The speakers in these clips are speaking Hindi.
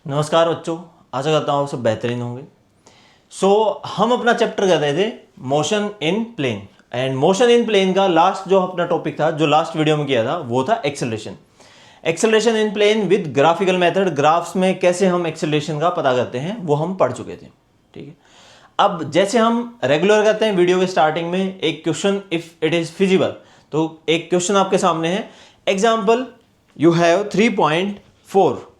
नमस्कार बच्चों, आशा करता हूँ आप सब बेहतरीन होंगे। हम अपना चैप्टर कर रहे थे motion in plane, and motion in plane का लास्ट जो अपना टॉपिक था, जो लास्ट वीडियो में किया था, वो था acceleration. Acceleration in plane with graphical method, graphs में कैसे हम एक्सेलरेशन का पता करते हैं वो हम पढ़ चुके थे। ठीक है, अब जैसे हम रेगुलर करते हैं वीडियो के स्टार्टिंग में एक question, if it is feasible, तो एक क्वेश्चन आपके सामने है। Example, you have 3.4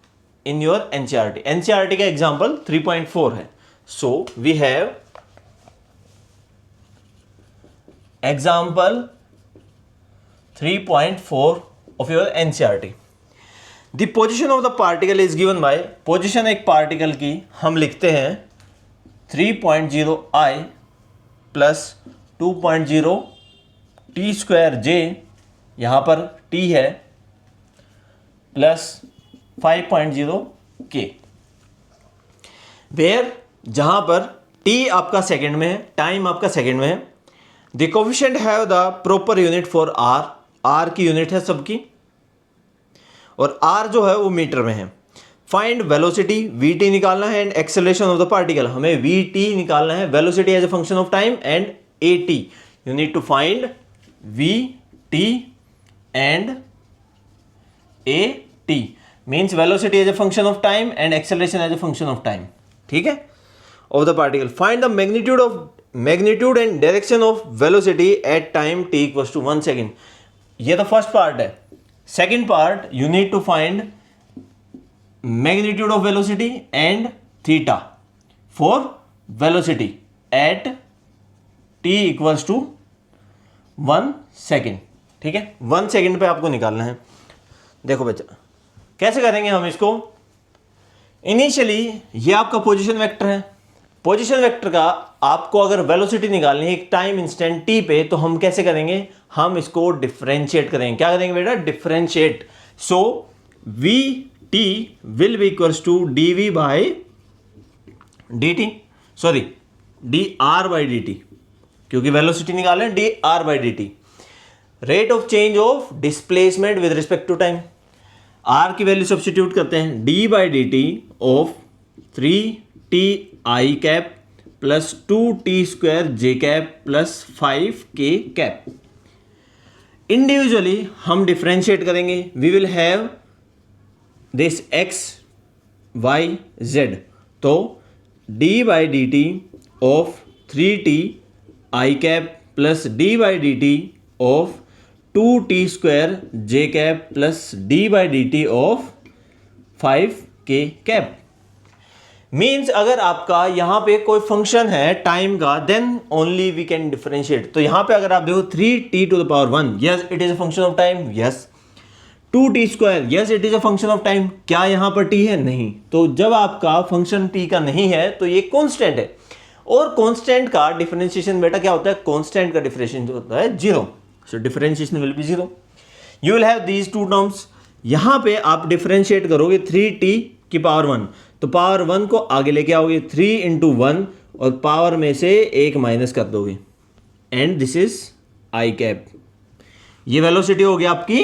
in your NCERT। NCERT का एग्जाम्पल 3.4 है। So we have example 3.4 of your NCERT। The position of the particle is given by, position एक पार्टिकल की हम लिखते हैं 3.0 I plus 2.0 t square j, यहां पर t है, प्लस 5.0 के, वेयर जहां पर t आपका सेकंड में है, टाइम आपका सेकंड में है। The coefficient have the proper unit for r, r की यूनिट है सबकी, और r जो है वो मीटर में है। फाइंड वेलोसिटी, vt निकालना है, and acceleration of the particle, हमें vt निकालना है। Velocity as a function of time and at, you need to find vt and at, means velocity as a function of time and acceleration as a function of time। ठीक है, of the particle। Find the magnitude and direction of velocity at time t equals to 1 second। ये तो फर्स्ट पार्ट है। Second part, you need to find magnitude of velocity and theta for velocity at t equals to 1 second। ठीक है, 1 सेकेंड पे आपको निकालना है। देखो बच्चा, कैसे करेंगे हम इसको। इनिशियली ये आपका पोजीशन वेक्टर है। पोजीशन वेक्टर का आपको अगर वेलोसिटी निकालनी है एक टाइम इंस्टेंट t पे, तो हम कैसे करेंगे, हम इसको डिफरेंशिएट करेंगे। क्या करेंगे बेटा, differentiate. So v t will be equals to dv by dt, sorry dr by dt, क्योंकि वेलोसिटी निकालें dr by dt। Rate of change of displacement with respect to time, r की वैल्यू सब्स्टिट्यूट करते हैं, d by D T of 3ti cap plus 2t square j cap plus 5k cap. Individually हम डिफ्रेंशिएट करेंगे। We will have this x y z, तो d by D T of 3ti cap plus d by D T of 2t square j cap plus d by D T of 5k cap. Means अगर आपका यहां पे कोई फंक्शन है टाइम का, then only we can differentiate. तो यहां पे अगर आप देखो 3t to the power 1, yes it is a function of time, yes. 2t square, yes it is a function of time. क्या यहां पर t है? नहीं। तो जब आपका फंक्शन t का नहीं है तो ये कॉन्स्टेंट है, और कॉन्स्टेंट का डिफरेंशिएशन बेटा क्या होता है, कॉन्स्टेंट का डिफरेंशिएशन होता है 0। So differentiation will be 0। You will have these two terms। यहां पे आप डिफरेंशिएट करोगे 3t की पावर 1, तो पावर 1 को आगे लेके आओगे 3 इंटू 1, और पावर में से एक माइनस कर दोगे, and this is I cap. ये वेलोसिटी हो गई आपकी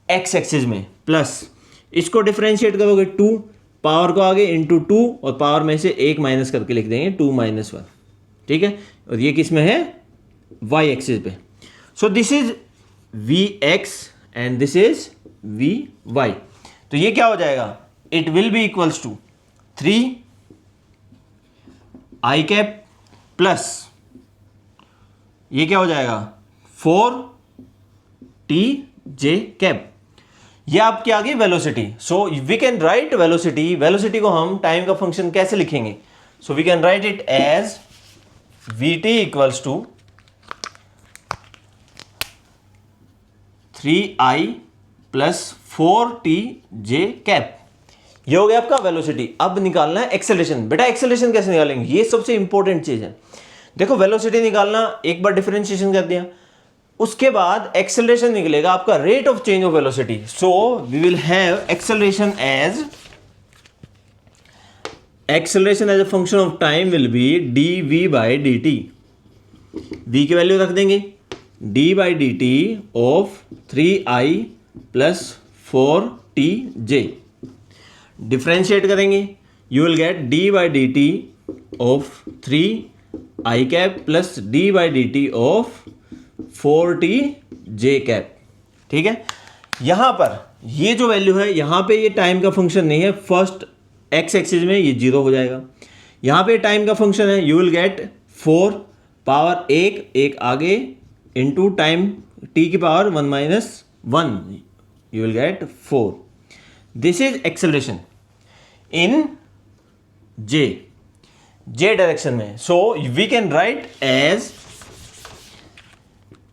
एक्स एक्सिस में, प्लस इसको डिफरेंशिएट करोगे 2, पावर को आगे इंटू 2, और पावर में से एक माइनस करके लिख देंगे 2 माइनस 1। ठीक है, और ये किस में है, वाई एक्सिस पे। So this is Vx and this is Vy। तो ये क्या हो जाएगा, it will be equals to 3i cap plus ये क्या हो जाएगा 4t j कैप। ये आपकी आ गई velocity. So we can write velocity, velocity को हम टाइम का फंक्शन कैसे लिखेंगे, so we can write it as vt equals to 3i plus 4t j cap. ये हो गया आपका वेलोसिटी। अब निकालना है एक्सेलरेशन। बेटा एक्सेलरेशन कैसे निकालेंगे, ये सबसे इंपॉर्टेंट चीज है। देखो वेलोसिटी निकालना, एक बार डिफरेंशिएशन कर दिया, उसके बाद एक्सेलरेशन निकलेगा आपका rate of change of velocity. So we will have acceleration as a function of time will be dv by D T. v की वैल्यू रख देंगे d by D T of 3i plus 4tj। Differentiate करेंगे, you will get D by D T of 3 I cap plus D by D T of 4 T J cap. ठीक है, यहां पर ये जो वैल्यू है, यहां पे ये टाइम का फंक्शन नहीं है, फर्स्ट एक्स एक्सिस में ये 0 हो जाएगा। यहां पे टाइम का फंक्शन है, यू विल गेट 4 पावर एक आगे इंटू टाइम टी की power 1 minus 1, you will get 4। This is acceleration in J direction में। So we can write as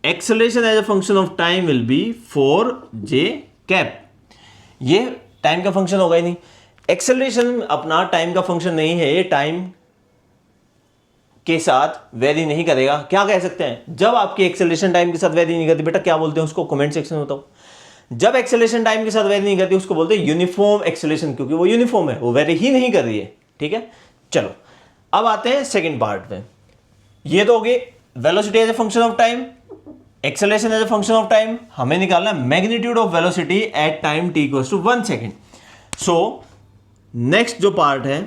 acceleration as a function of time will be 4j cap. ये टाइम का फंक्शन होगा ही नहीं, एक्सेलरेशन अपना टाइम का फंक्शन नहीं है, ये टाइम के साथ वेरी नहीं करेगा। क्या कह सकते हैं, जब आपकी एक्सेलरेशन टाइम के साथ वेरी नहीं करती, बेटा क्या बोलते हैं उसको, कमेंट सेक्शन में बताओ। जब एक्सेलरेशन टाइम के साथ वेरी नहीं करती उसको बोलते हैं यूनिफॉर्म एक्सेलरेशन, क्योंकि वो यूनिफॉर्म है, वो वेरी ही नहीं कर रही है। ठीक है, चलो अब आते हैं सेकंड पार्ट पे। ये तो हो गई velocity as a function of time, acceleration as a function of time. हमें निकालना है magnitude of velocity at time t equals to 1 second. So next जो पार्ट है,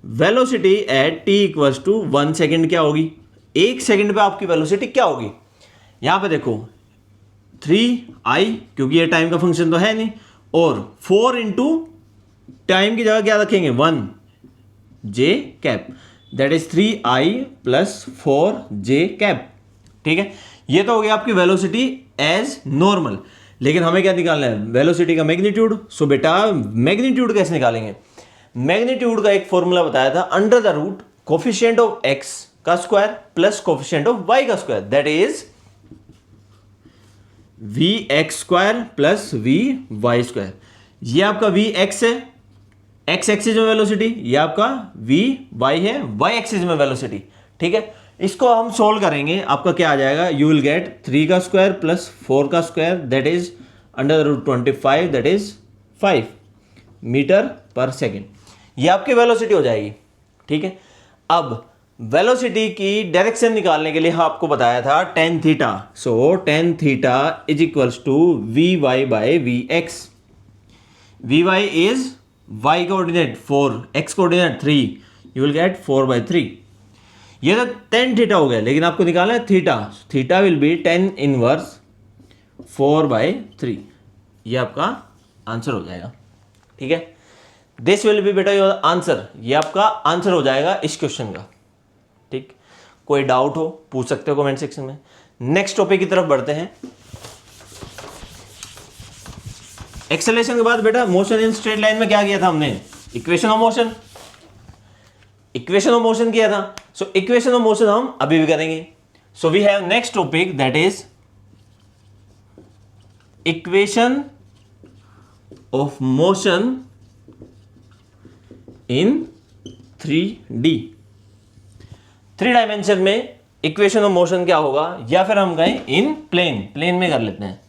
velocity at t equals to 1 second क्या होगी, 1 सेकेंड पे आपकी वेलोसिटी क्या होगी। यहां पे देखो 3i, क्योंकि ये टाइम का फंक्शन तो है नहीं, और 4 इंटू टाइम की जगह क्या रखेंगे 1j cap, that is 3i plus 4j cap. ठीक है, ये तो हो गया आपकी वेलोसिटी एज नॉर्मल। लेकिन हमें क्या निकालना है, वेलोसिटी का मैग्नीट्यूड। सो बेटा मैग्नीट्यूड कैसे निकालेंगे, मैग्नीट्यूड का एक फॉर्मूला बताया था, under the root coefficient of x का square plus coefficient of y का square, that is vx square plus vy square. ये आपका vx है, x एक्सिस में वेलोसिटी, ये आपका vy है, y एक्सिस में वेलोसिटी। ठीक है, इसको हम सोल्व करेंगे, आपका क्या आ जाएगा, यू विल गेट 3 का स्क्वायर प्लस 4 का square, that is under the root 25, that is 5 metre per second. ये आपकी वेलोसिटी हो जाएगी। ठीक है, अब वेलोसिटी की डायरेक्शन निकालने के लिए आपको बताया था tan theta. So tan theta is equals to vy by vx। vy is y coordinate 4, x coordinate 3, you will get 4/3। ये तो tan थीटा हो गया, लेकिन आपको निकालना है theta. Theta will be tan inverse 4/3। ये आपका आंसर हो जाएगा। ठीक है, दिस विल बी बेटा योर आंसर। ये आपका आंसर हो जाएगा इस क्वेश्चन का। ठीक, कोई डाउट हो पूछ सकते हो कमेंट सेक्शन में। नेक्स्ट टॉपिक की तरफ बढ़ते हैं। एक्सेलरेशन के बाद बेटा मोशन इन स्ट्रेट लाइन में क्या किया था हमने, equation of motion. Equation of motion किया था। सो इक्वेशन ऑफ मोशन हम अभी भी करेंगे। So we have next topic, that is equation of motion in 3D। 3 dimension में इक्वेशन ऑफ मोशन क्या होगा, या फिर हम कहें इन प्लेन में कर लेते हैं,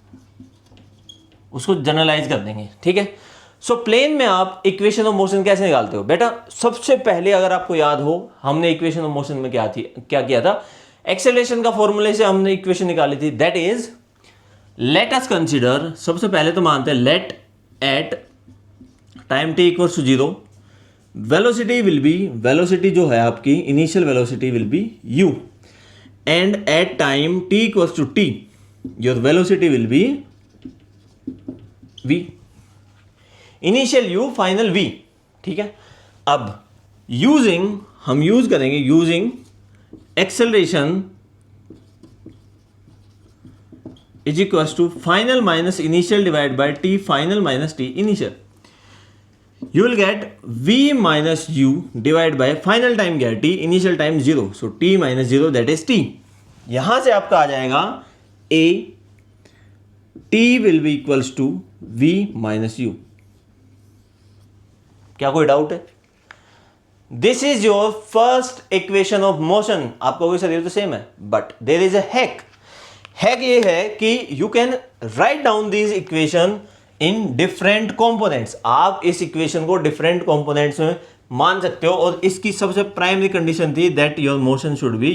उसको जनरलाइज कर देंगे। ठीक है, सो प्लेन में आप इक्वेशन ऑफ मोशन कैसे निकालते हो बेटा, सबसे पहले अगर आपको याद हो हमने इक्वेशन ऑफ मोशन में क्या किया था, एक्सेलरेशन का फॉर्मूले से हमने इक्वेशन निकाली थी, that is let us consider, सबसे पहले तो मानते हैं let at time t equals to 0 velocity will be, velocity जो है आपकी initial velocity will be u, and at time t equals to t your velocity will be v, initial u final v। ठीक है, अब हम यूज करेंगे using acceleration is equals to final minus initial divide by t final minus t initial. You will get v minus u divided by final time क्या है t, initial time 0, so t minus 0 that is t। यहां से आपका आ जाएगा a, t will be equals to v minus u। क्या कोई डाउट है? This is your first equation of motion. आपका कोई सर तो सेम है, but there is a hack. Hack ये है कि you can write down this equation in different components. आप इस इक्वेशन को डिफरेंट कंपोनेंट्स में मान सकते हो, और इसकी सबसे प्राइमरी कंडीशन थी that your motion should be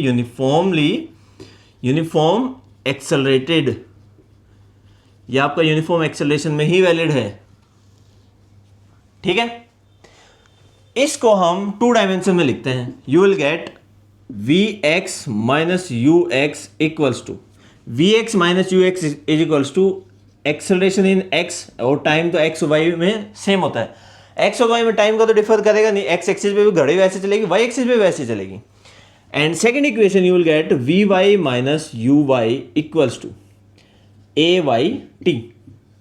uniform accelerated. ये आपका यूनिफॉर्म एक्सेलरेशन में ही वैलिड है। ठीक है, इसको हम 2 डायमेंशन में लिखते हैं। You will get v x minus u x equals to v x minus u x is equals to acceleration in x, और टाइम तो एक्स वाई में सेम होता है। एक्स और वाई में टाइम का तो डिफर करेगा नहीं, एक्स एक्सिस पे भी घड़ी वैसे चलेगी, वाई एक्सिस पे वैसे चलेगी। And second equation you will get v y minus u y equals to a y t.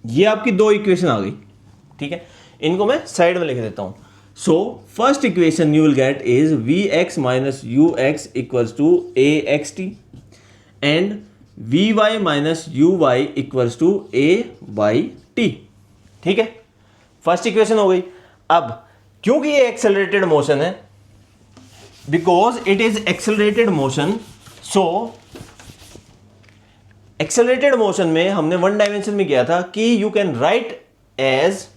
ये आपकी 2 इक्वेशन आ गई, ठीक है। इनको मैं साइड में लिख देता हूं। So first equation you will get is v x minus u x equals to a x t and v y minus u y equals to a y t, ठीक है। फर्स्ट इक्वेशन हो गई। अब क्योंकि ये एक्सेलरेटेड मोशन है, because it is accelerated motion, so accelerated motion में हमने 1 डायमेंशन में किया था कि you can write as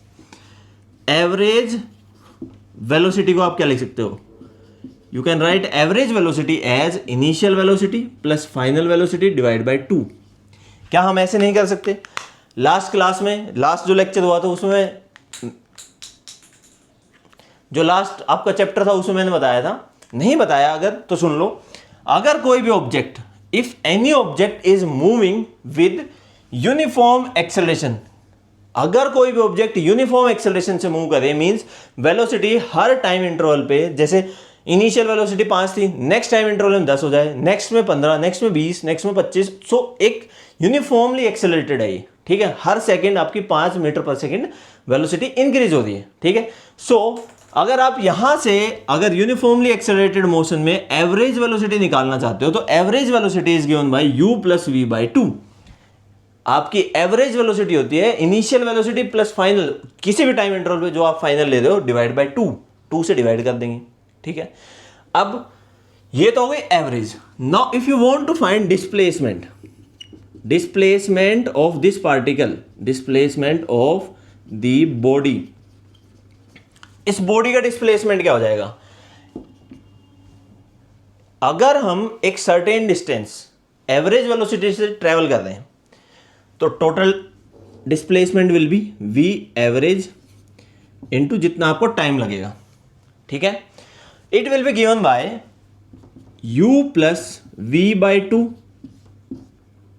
average velocity को आप क्या लिख सकते हो, you can write average velocity as initial velocity plus final velocity divide by 2। क्या हम ऐसे नहीं कर सकते? लास्ट क्लास में, लास्ट जो लेक्चर हुआ था उसमें, जो लास्ट आपका चैप्टर था उसमें मैंने बताया था, नहीं बताया अगर तो सुन लो। अगर कोई भी object, if any object is moving with uniform acceleration, अगर कोई भी ऑब्जेक्ट यूनिफॉर्म एक्सेलरेशन से मूव करे, मींस वेलोसिटी हर टाइम इंटरवल पे, जैसे इनिशियल वेलोसिटी 5 थी, नेक्स्ट टाइम इंटरवल में 10 हो जाए, नेक्स्ट में 15, नेक्स्ट में 20, नेक्स्ट में 25, सो एक यूनिफॉर्मली एक्सेलरेटेड है ये, ठीक है। हर सेकंड आपकी 5 मीटर पर सेकंड वेलोसिटी इंक्रीज होती है, ठीक है। सो अगर आप यहां से अगर यूनिफॉर्मली एक्सेलरेटेड मोशन में एवरेज वेलोसिटी निकालना चाहते हो तो average velocity is given by u plus v by 2। आपकी एवरेज वेलोसिटी होती है इनिशियल वेलोसिटी प्लस फाइनल, किसी भी टाइम इंटरवल पे जो आप फाइनल ले रहे हो, डिवाइड बाय 2 से डिवाइड कर देंगे, ठीक है। अब ये तो हो गई average. Now if you want to find displacement, displacement of this particle, displacement of the body, इस बॉडी का डिस्प्लेसमेंट क्या हो जाएगा? अगर हम एक सर्टेन डिस्टेंस एवरेज वेलोसिटी से ट्रेवल कर रहे हैं तो total displacement will be v average into जितना आपको टाइम लगेगा, ठीक है। It will be given by u plus v by 2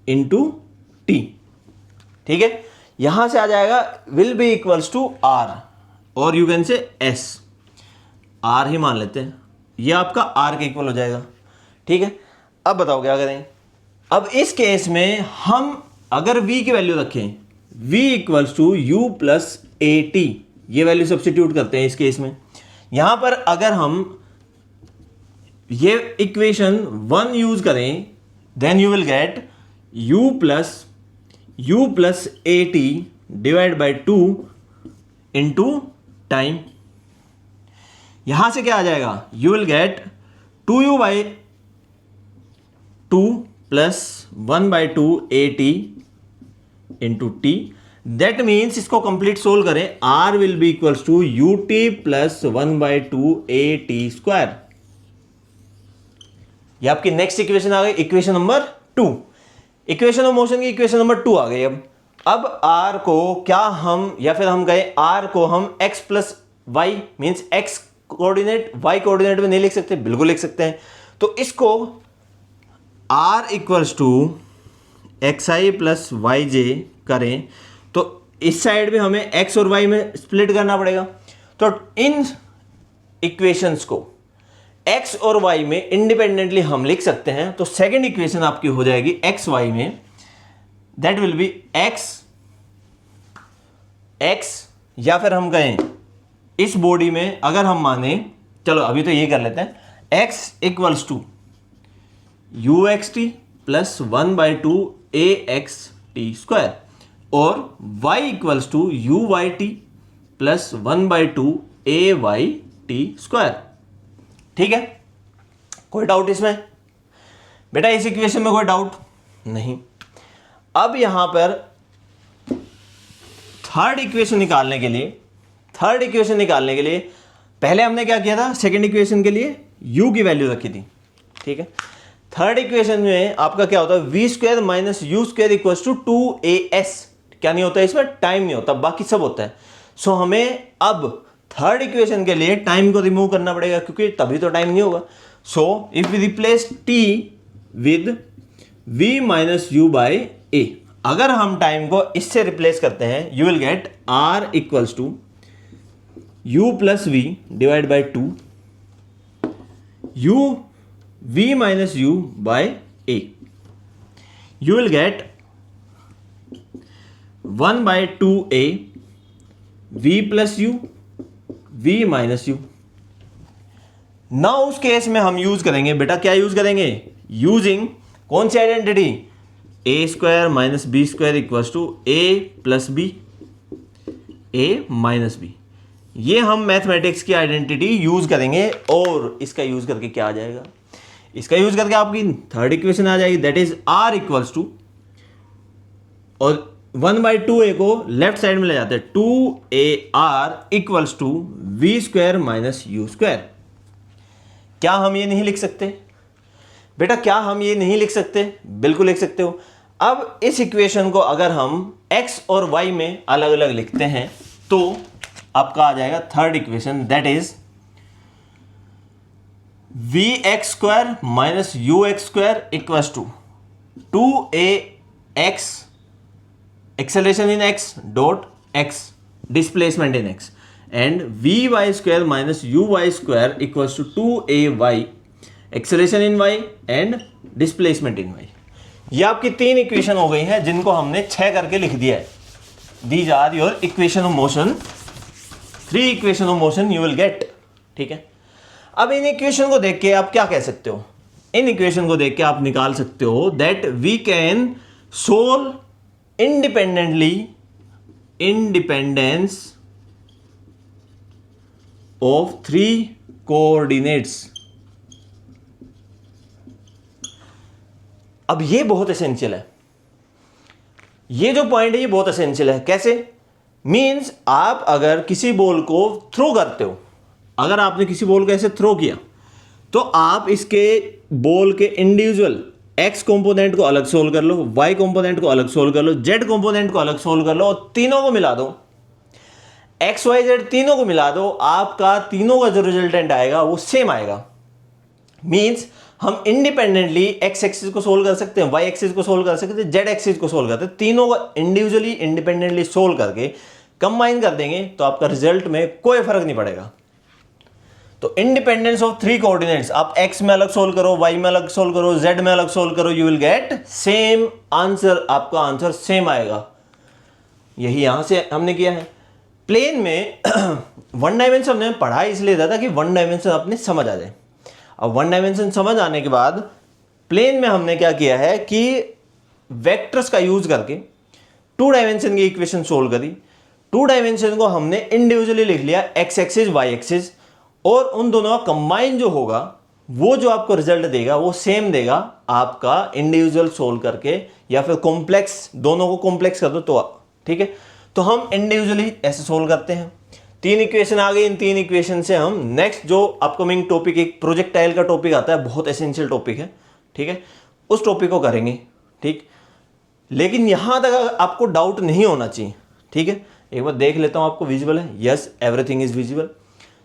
into t, ठीक है। यहां से आ जाएगा will be equals to r, और you can say s, r ही मान लेते हैं, ये आपका r के इक्वल हो जाएगा, ठीक है। अब बताओ क्या करें? अब इस केस में हम अगर v की वैल्यू रखें, v equals to u plus a t, ये वैल्यू सब्स्टिट्यूट करते हैं इस केस में। यहां पर अगर हम ये इक्वेशन 1 यूज करें, then you will get u plus a t divide by 2 into time. यहां से क्या आ जाएगा? You will get 2u by 2 plus 1 by 2 a t into t. That means इसको कंप्लीट सोल्व करें, r will be equals to u t plus 1 by 2 a t square. ये आपकी नेक्स्ट इक्वेशन आ गई, equation number 2। Equation of motion की इक्वेशन नंबर 2 आ गई। अब r को क्या हम, या फिर हम गए r को हम x plus y means x coordinate y coordinate में नहीं लिख सकते? बिल्कुल लिख सकते हैं। तो इसको r equals to X I plus Y J करें तो इस साइड भी हमें x और y में स्प्लिट करना पड़ेगा। तो इन इक्वेशंस को x और y में इंडिपेंडेंटली हम लिख सकते हैं। तो सेकेंड इक्वेशन आपकी हो जाएगी x y में, दैट विल बी x, या फिर हम कहें इस बॉडी में अगर हम माने, चलो अभी तो ये कर लेते हैं, x equals to u x t plus 1 by 2 a x t square, और y equals to u y t plus 1 by 2 a y t square, ठीक है। कोई डाउट इसमें? बेटा इस इक्वेशन में कोई डाउट नहीं। अब यहां पर थर्ड इक्वेशन निकालने के लिए पहले हमने क्या किया था? सेकंड इक्वेशन के लिए u की वैल्यू रखी थी, ठीक है। थर्ड इक्वेशन में आपका क्या होता है? V square minus u square equals to 2as। क्या नहीं होता इसमें? टाइम नहीं होता, बाकी सब होता है। सो हमें अब थर्ड इक्वेशन के लिए टाइम को रिमूव करना पड़ेगा, क्योंकि तभी तो टाइम नहीं होगा। So if we replace t with v minus U by A, अगर हम टाइम को इससे रिप्लेस करते हैं, you will get r equals to u plus V divide by 2 u v minus U by A. You will get 1 by 2a v plus U v minus U. ना उस केस में हम यूज करेंगे बेटा, क्या यूज करेंगे, यूजिंग कौन सी identity, A square minus B square equals to A plus B, A minus B. ये हम मैथमेटिक्स की आइडेंटिटी यूज करेंगे, और इसका यूज करके क्या आ जाएगा, इसका यूज करके आपकी थर्ड इक्वेशन आ जाएगी, that is r equals to, और 1/2a को लेफ्ट साइड में ले जाते हैं, 2ar equals to v square minus u square. क्या हम ये नहीं लिख सकते बेटा, क्या हम ये नहीं लिख सकते, बिल्कुल लिख सकते हो। अब इस इक्वेशन को अगर हम x और y में अलग अलग लिखते हैं तो आपका आ जाएगा third equation, that is v x square minus u x square equals to 2ax acceleration in x dot x displacement in x and vy square minus uy square equals to 2ay acceleration in y and displacement in y। ये आपकी तीन इक्वेशन हो गई हैं जिनको हमने 6 करके लिख दिया है। These are your equation of motion, 3 equation of motion you will get. ठीक है, अब इन इक्वेशन को देख के आप क्या कह सकते हो, इन इक्वेशन को देख के आप निकाल सकते हो that we can solve independence of 3 coordinates। अब ये बहुत एसेंशियल है, ये जो पॉइंट है ये बहुत एसेंशियल है। कैसे, मींस आप अगर किसी बॉल को थ्रो करते हो, अगर आपने किसी बॉल को ऐसे थ्रो किया तो आप इसके बॉल के इंडिविजुअल x कंपोनेंट को अलग सोल्व कर लो, y कंपोनेंट को अलग सोल्व कर लो, z कंपोनेंट को अलग सोल्व कर लो, और तीनों को मिला दो, x y z तीनों को मिला दो, आपका तीनों का जो रिजल्टेंट आएगा वो सेम आएगा। मींस हम इंडिपेंडेंटली x एक्सिस को सोल्व कर सकते हैं, y एक्सिस को सोल्व कर सकते हैं, z एक्सिस को सोल्व करते हैं, तीनों को इंडिविजुअली इंडिपेंडेंटली सोल्व करके कंबाइन कर देंगे तो आपका रिजल्ट में कोई फर्क नहीं पड़ेगा। तो इंडिपेंडेंस ऑफ 3 कोऑर्डिनेट्स, आप x में अलग सोल्व करो, y में अलग सोल्व करो, z में अलग सोल्व करो, you will get same answer, आपका आंसर सेम आएगा। यही यहां से हमने किया है। प्लेन में वन डायमेंशन हमने पढ़ा इसलिए था कि वन डायमेंशन अपने समझ आ जाए। अब वन डायमेंशन समझ आने के बाद प्लेन में हमने क्या किया है कि वेक्टर्स का यूज करके 2 डायमेंशन की इक्वेशन सोल्व करी। 2 डायमेंशन को हमने इंडिविजुअली लिख लिया, x एक्सिस y एक्सिस, और उन दोनों का कंबाइन जो होगा वो जो आपको रिजल्ट देगा वो सेम देगा आपका इंडिविजुअल सोल्व करके, या फिर कॉम्प्लेक्स, दोनों को कॉम्प्लेक्स कर दो तो। ठीक है, तो हम इंडिविजुअली ऐसे सोल्व करते हैं। 3 इक्वेशन आ गई, इन 3 इक्वेशन से हम नेक्स्ट जो अपकमिंग टॉपिक, एक प्रोजेक्टाइल का टॉपिक आता है, बहुत एसेंशियल टॉपिक है। ठीक है, उस टॉपिक को करेंगे। ठीक, लेकिन यहां तक आपको डाउट नहीं होना चाहिए। ठीक है, एक बार देख लेता हूं आपको विजिबल है, यस एवरीथिंग इज विजिबल।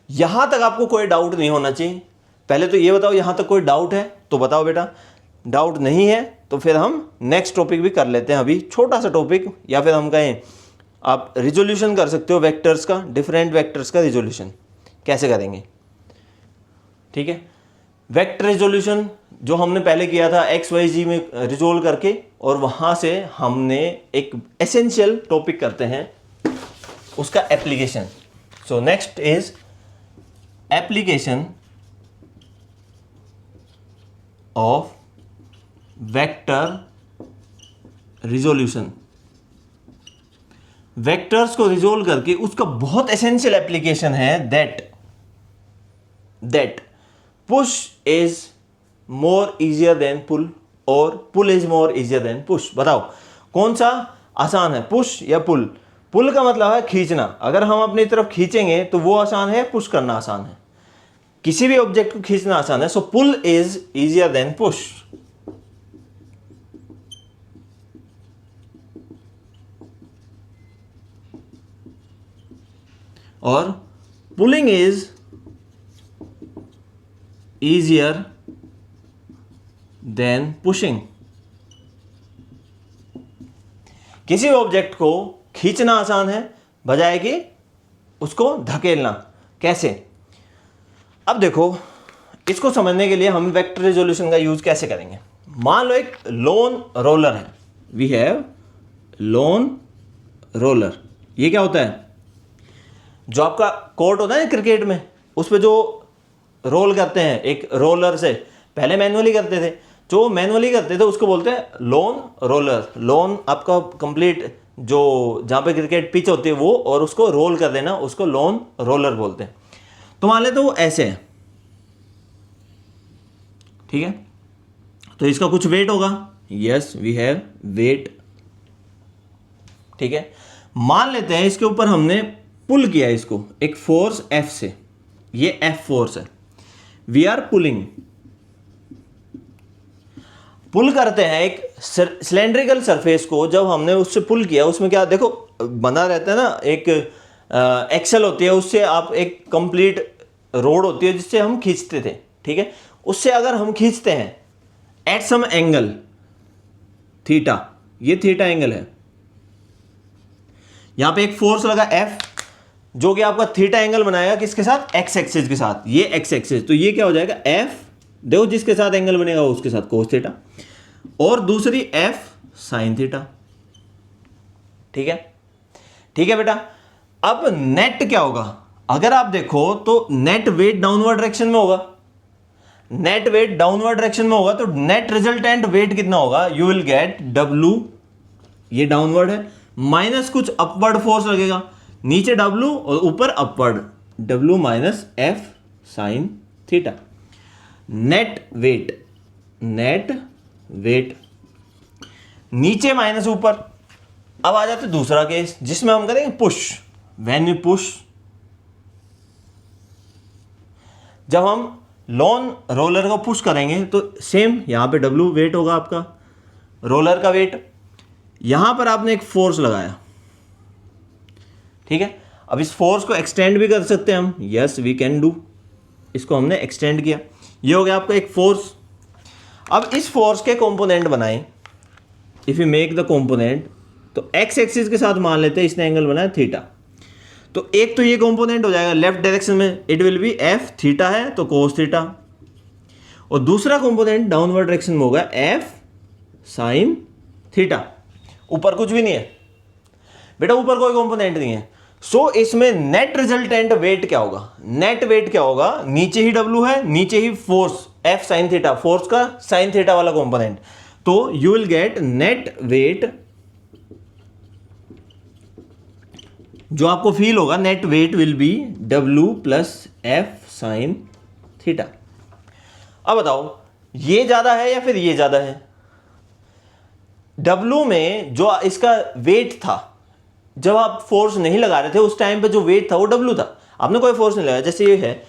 यहां तक आपको कोई डाउट नहीं होना चाहिए। पहले तो ये बताओ यहां तक कोई डाउट है तो बताओ बेटा, डाउट नहीं है तो फिर हम नेक्स्ट टॉपिक भी कर लेते हैं, अभी छोटा सा टॉपिक, या फिर हम कहें आप रिजोल्यूशन कर सकते हो वेक्टर्स का, डिफरेंट वेक्टर्स का रिजोल्यूशन कैसे करेंगे। ठीक है, वेक्टर रिजोल्यूशन जो हमने पहले किया था एक्स वाई जी में रिजोल्व करके, और वहां से हमने एक एसेंशियल टॉपिक करते हैं उसका application. So next is application of vector resolution. Vectors को रिजोल्व करके उसका बहुत एसेंशियल एप्लीकेशन है that push is more easier than pull, और pull is more easier than push. बताओ कौन सा आसान है, पुश या पुल? पुल का मतलब है खींचना, अगर हम अपनी तरफ खींचेंगे तो वो आसान है, पुश करना आसान है। किसी भी ऑब्जेक्ट को खींचना आसान है, so pull is easier than push. और pulling is easier than pushing. किसी ऑब्जेक्ट को खींचना आसान है बजाय कि उसको धकेलना। कैसे? अब देखो, इसको समझने के लिए हम वेक्टर रिजोल्यूशन का यूज कैसे करेंगे। मान लो एक लोन रोलर है, वी हैव लोन रोलर। ये क्या होता है? जो आपका कोर्ट होता है ना क्रिकेट में, उस पर जो रोल करते हैं एक रोलर से, पहले मैनुअली करते थे, जो मैनुअली करते थे उसको बोलते हैं लोन रोलर। लोन आपका कंप्लीट जो जहाँ पे क्रिकेट पिच होती है वो, और उसको रोल कर देना, उसको लोन रोलर बोलते हैं। तो मान लेते वो ऐसे है, ठीक है, तो इसका कुछ वेट होगा, यस वी हैव वेट, ठीक है। मान लेते हैं इसके ऊपर हमने पुल किया इसको एक फोर्स F से, ये F फोर्स है, वी आर पुलिंग। पुल करते हैं एक सिलेंड्रिकल सरफेस को, जब हमने उससे पुल किया, उसमें क्या देखो बना रहता है ना, एक एक्सल होती है, उससे आप एक कंप्लीट रोड होती है जिससे हम खींचते थे, ठीक है। उससे अगर हम खींचते हैं एट सम एंगल थीटा, ये थीटा एंगल है, यहां पे एक फोर्स लगा F जो कि आपका थीटा एंगल बनाएगा किसके साथ? एक्स एक्सिस के साथ, ये एक्स एक्सिस, तो ये क्या हो जाएगा F, देखो जिसके साथ एंगल बनेगा उसके साथ कोस थीटा, और दूसरी F साइन थीटा, ठीक है, ठीक है बेटा। अब नेट क्या होगा? अगर आप देखो तो नेट वेट डाउनवर्ड डायरेक्शन में होगा, नेट वेट डाउनवर्ड डायरेक्शन में होगा, तो नेट रिजल्टेंट वेट कितना होगा? यू विल गेट W, ये डाउनवर्ड है, माइनस कुछ अपवर्ड फोर्स लगेगा, नीचे W और ऊपर upward, W minus F sine theta. Net weight, net weight नीचे माइनस ऊपर। अब आ जाते दूसरा केस जिसमें हम करेंगे पुश। व्हेन यू पुश, जब हम लोन रोलर को पुश करेंगे तो सेम यहां पे W वेट होगा आपका, रोलर का वेट, यहां पर आपने एक फोर्स लगाया, ठीक है। अब इस फोर्स को एक्सटेंड भी कर सकते हैं हम, यस वी कैन डू, इसको हमने एक्सटेंड किया, ये हो गया आपका एक फोर्स। अब इस फोर्स के कंपोनेंट बनाएं, if you make the component, तो एक्स एक्सिस के साथ मान लेते हैं इसने एंगल बनाया थीटा, तो एक तो ये कंपोनेंट हो जाएगा लेफ्ट डायरेक्शन में, it will B F, theta है तो कोस थीटा, और दूसरा कंपोनेंट डाउनवर्ड डायरेक्शन में होगा F साइन थीटा। ऊपर कुछ भी नहीं है बेटा, ऊपर कोई कंपोनेंट नहीं है। सो इसमें नेट रिजल्टेंट वेट क्या होगा? नेट वेट क्या होगा? नीचे ही W है, नीचे ही force F sine theta, force का साइन थीटा वाला कंपोनेंट, तो you will get net weight, जो आपको फील होगा, net weight will be W plus F sine theta. अब बताओ ये ज्यादा है या फिर ये ज्यादा है? W में जो इसका वेट था, जब आप फोर्स नहीं लगा रहे थे उस टाइम पे जो वेट था वो W था, आपने कोई फोर्स नहीं लगाया, जैसे ये है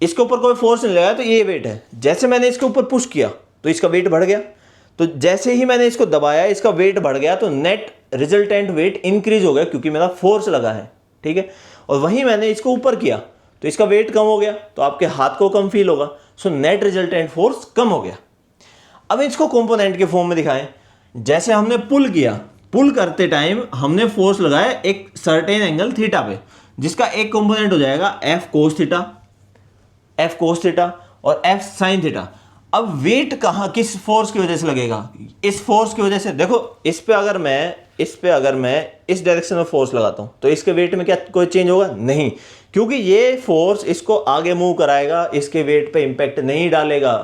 इसके ऊपर कोई फोर्स नहीं लगाया तो ये वेट है, जैसे मैंने इसके ऊपर पुश किया तो इसका वेट बढ़ गया, तो जैसे ही मैंने इसको दबाया इसका वेट बढ़ गया, तो नेट रिजल्टेंट वेट इंक्रीज हो गया क्योंकि मेरा फोर्स लगा है, ठीक है। और वहीं मैंने इसको ऊपर किया तो इसका वेट कम हो गया, तो आपके हाथ को कम फील होगा, सो नेट रिजल्टेंट फोर्स कम हो गया। अब इसको कंपोनेंट के फॉर्म में दिखाएं, जैसे हमने पुल किया, पुल करते टाइम हमने फोर्स लगाया एक सर्टेन एंगल थीटा पे, जिसका एक कंपोनेंट हो जाएगा F cos theta, F cos theta और F साइन थीटा। अब वेट कहाँ, किस फोर्स की वजह से लगेगा? इस फोर्स की वजह से। देखो इस पे अगर मैं इस डायरेक्शन में फोर्स लगाता हूं तो इसके वेट में क्या कोई चेंज होगा? नहीं, क्योंकि ये फोर्स इसको आगे मूव कराएगा, इसके वेट पे इंपैक्ट नहीं डालेगा।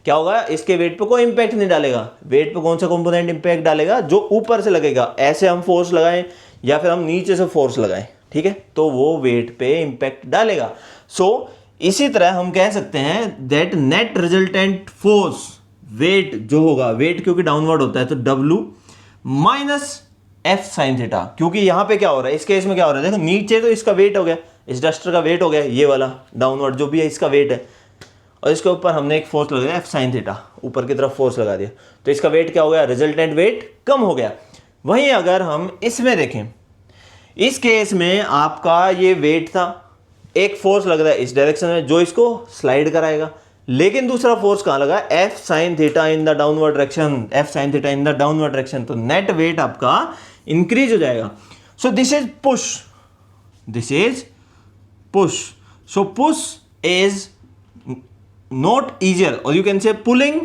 क्या होगा? इसके वेट पे कोई इंपैक्ट नहीं डालेगा। वेट पे कौन सा कंपोनेंट इंपैक्ट डालेगा? जो ऊपर से लगेगा। ऐसे हम फोर्स लगाएं या फिर हम नीचे से फोर्स लगाएं, ठीक है, तो वो वेट पे इंपैक्ट डालेगा। सो इसी तरह हम कह सकते हैं that net resultant force, weight जो होगा, वेट क्योंकि डाउनवर्ड होता है तो W minus F sine theta, क्योंकि यहां पे क्या हो रहा है, इस केस में क्या हो रहा है, देखो नीचे तो इसका वेट हो गया, इस डस्टर का वेट हो गया, ये वाला डाउनवर्ड जो भी है इसका वेट है, और इसके ऊपर हमने एक फोर्स लगाया F साइन थीटा, ऊपर की तरफ फोर्स लगा दिया, तो इसका वेट क्या हो गया? रिजल्टेंट वेट कम हो गया। वहीं अगर हम इसमें देखें, इस केस में आपका ये वेट था, एक फोर्स लग रहा है इस डायरेक्शन में जो इसको स्लाइड कराएगा, लेकिन दूसरा फोर्स कहाँ लगा, F sine theta in the downward direction, F sine theta in the downward direction, तो नेट वेट आपका इंक्रीज हो जाएगा। So this is push, this is push, so push is not easier, और यू कैन से पुलिंग,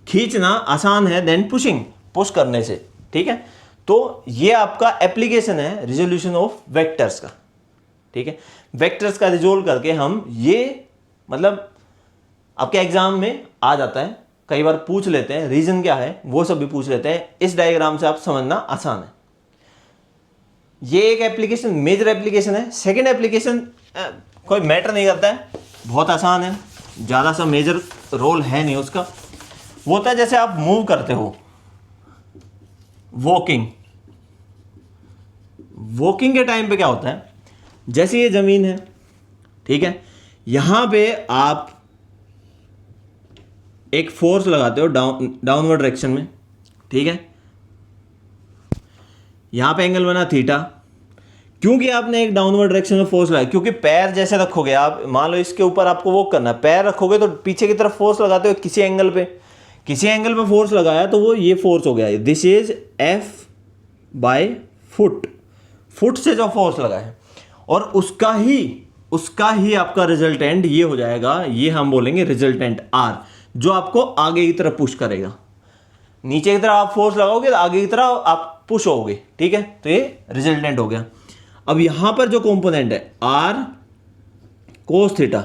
खींचना आसान है देन पुशिंग, पुश करने से, ठीक है। तो ये आपका एप्लीकेशन है रिजोल्यूशन ऑफ वेक्टर्स का, ठीक है। वेक्टर्स का रिजोल्व करके हम ये, मतलब आपके एग्जाम में आ जाता है, कई बार पूछ लेते हैं रीजन क्या है, वो सब भी पूछ लेते हैं, इस डायग्राम से आप समझना आसान है। ये एक एप्लीकेशन, मेजर एप्लीकेशन है। सेकंड एप्लीकेशन कोई मैटर नहीं करता है, बहुत आसान है, ज़्यादा सा मेजर रोल है नहीं उसका। वो होता है जैसे आप मूव करते हो, वॉकिंग, वॉकिंग के टाइम पे क्या होता है, जैसे ये जमीन है, ठीक है, यहां पे आप एक फोर्स लगाते हो डाउनवर्ड डायरेक्शन में, ठीक है, यहां पे एंगल बना थीटा, क्योंकि आपने एक डाउनवर्ड डायरेक्शन में फोर्स लगाया, क्योंकि पैर जैसे रखोगे आप, मान लो इसके ऊपर आपको वॉक करना है, पैर रखोगे तो पीछे की तरफ फोर्स लगाते हो किसी एंगल पे, किसी एंगल पे फोर्स लगाया तो वो ये फोर्स हो गया, this is F by foot, foot से जो फोर्स लगा है, और उसका ही आपका रिजल्टेंट ये हो जाएगा, ये हम बोलेंगे रिजल्टेंट आर, जो आपको आगे की तरफ पुश करेगा। नीचे की तरफ आप फोर्स लगाओगे तो आगे की तरफ आप पुश होगे, ठीक है, तो ये रिजल्टेंट हो गया। अब यहां पर जो कंपोनेंट है आर कोस थीटा,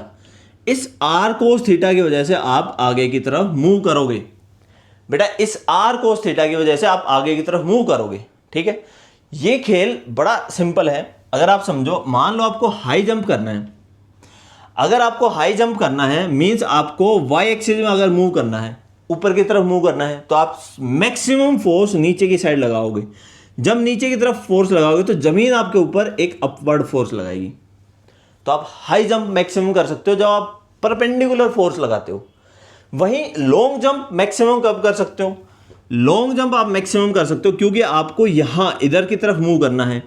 इस आर कोस थीटा की वजह से आप आगे की तरफ मूव करोगे बेटा, इस आर कोस थीटा की वजह से आप आगे की तरफ मूव करोगे, ठीक है। ये खेल बड़ा सिंपल है, अगर आप समझो, मान लो आपको हाई जंप करना है, अगर आपको हाई जंप करना है मींस आपको वाई एक्सिस में अगर मूव करना है, ऊपर की तरफ मूव करना है, तो आप मैक्सिमम फोर्स नीचे की साइड लगाओगे। जब नीचे की तरफ फोर्स लगाओगे तो जमीन आपके ऊपर एक अपवर्ड फोर्स लगाएगी, तो आप हाई जंप मैक्सिमम कर सकते हो जब आप परपेंडिकुलर फोर्स लगाते हो। वहीं लॉन्ग जंप मैक्सिमम कब कर सकते हो, लॉन्ग जंप आप मैक्सिमम कर सकते हो क्योंकि आपको यहां इधर की तरफ मूव करना है,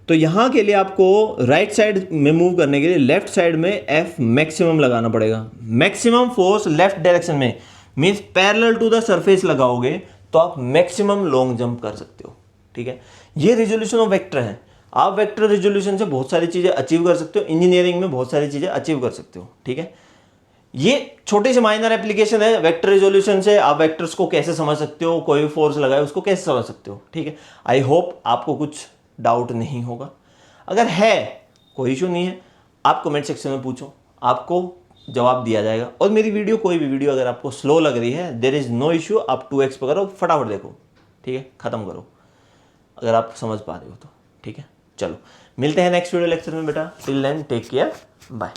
तो यहां के लिए आपको राइट साइड में मूव करने के लिए लेफ्ट साइड में एफ मैक्सिमम लगाना पड़ेगा। मैक्सिमम फोर्स लेफ्ट डायरेक्शन में means parallel to the surface लगाओगे तो आप मैक्सिमम लॉन्ग जंप कर सकते हो, ठीक है। ये रिजोल्यूशन ऑफ वेक्टर है, आप वेक्टर रिजोल्यूशन से बहुत सारी चीजें अचीव कर सकते हो, इंजीनियरिंग में बहुत सारी चीजें अचीव कर सकते हो, ठीक है। ये छोटी सी माइनर एप्लीकेशन है वेक्टर रिजोल्यूशन से, आप वेक्टर्स को कैसे समझ सकते हो, कोई भी फोर्स लगाए उसको कैसे समझ सकते हो, ठीक है। आई होप आपको कुछ डाउट नहीं होगा, अगर है कोई इशू नहीं है, आप कमेंट सेक्शन में पूछो, आपको जवाब दिया जाएगा। और मेरी वीडियो, कोई भी वीडियो अगर आपको स्लो लग रही है, देयर इज नो इशू, आप 2x पर करो, फटाफट देखो, ठीक है, खत्म करो अगर आप समझ पा रहे हो तो, ठीक है। चलो मिलते हैं नेक्स्ट वीडियो लेक्चर में बेटा, till then take care, bye.